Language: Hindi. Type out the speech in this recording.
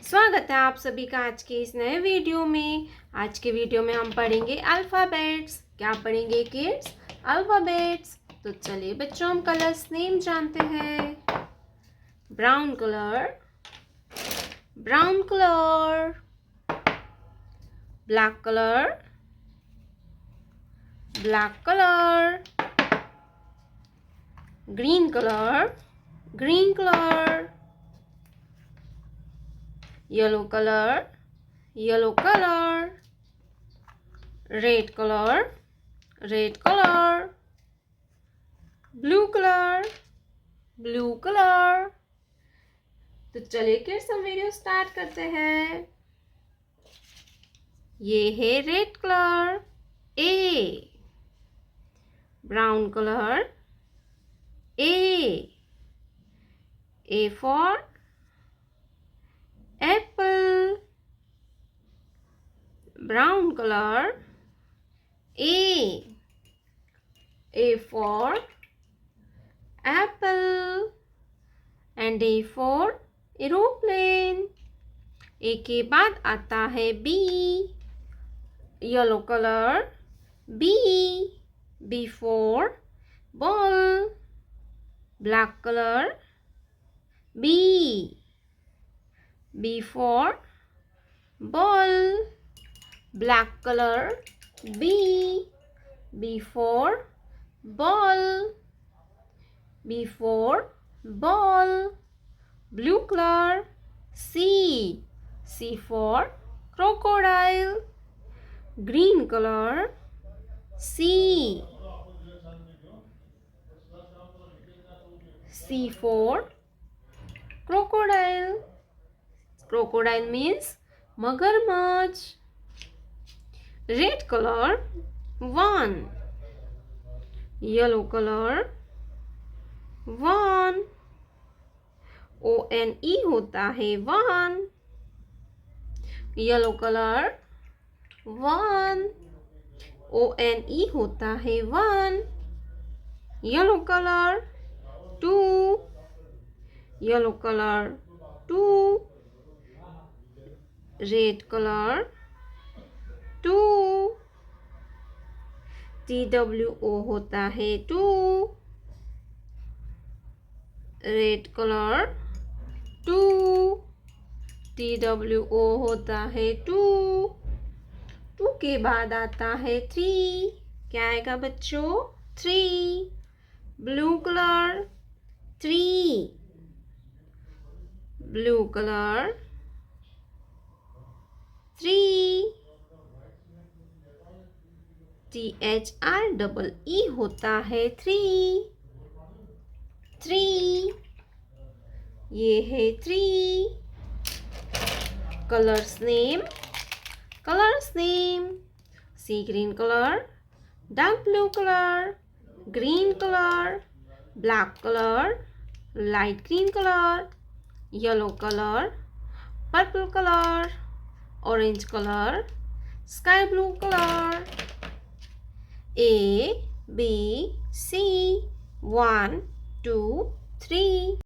स्वागत है आप सभी का आज के इस नए वीडियो में। आज के वीडियो में हम पढ़ेंगे अल्फ़ाबेट्स। क्या पढ़ेंगे किड्स? अल्फ़ाबेट्स। तो चलिए बच्चों, हम कलर्स नेम जानते हैं। Brown colour, brown colour. Black colour, black colour. Green colour, green colour. Yellow colour, yellow colour. Red colour, red colour. Blue colour, blue colour. तो चलिए किड्स, हम वीडियो स्टार्ट करते हैं। ये है red colour, A. Brown colour, A for apple. Brown color, A for apple and A for aeroplane. A के बाद आता है B. Yellow color, B for ball. Black color, B for ball. Black color, B for ball, B for ball. Blue color, C for crocodile. Green color, C for crocodile. Crocodile means मगरमच्छ. Red color, 1. Yellow color, 1. ONE होता है 1. Yellow color, 1. ONE होता है 1. Yellow color, 2. Yellow color, 2. Red color, 2. TWO होता है 2. Red color, 2. TWO होता है 2. 2 के बाद आता है 3. क्या आएगा बच्चों? 3. Blue color, 3. Blue color, 3. THREE होता है 3. 3. ये है 3. Colours name, colours name. Sea green colour, dark blue colour, green colour, black colour, light green colour, yellow colour, purple colour, orange color, sky blue color. A, B, C, 1, 2, 3.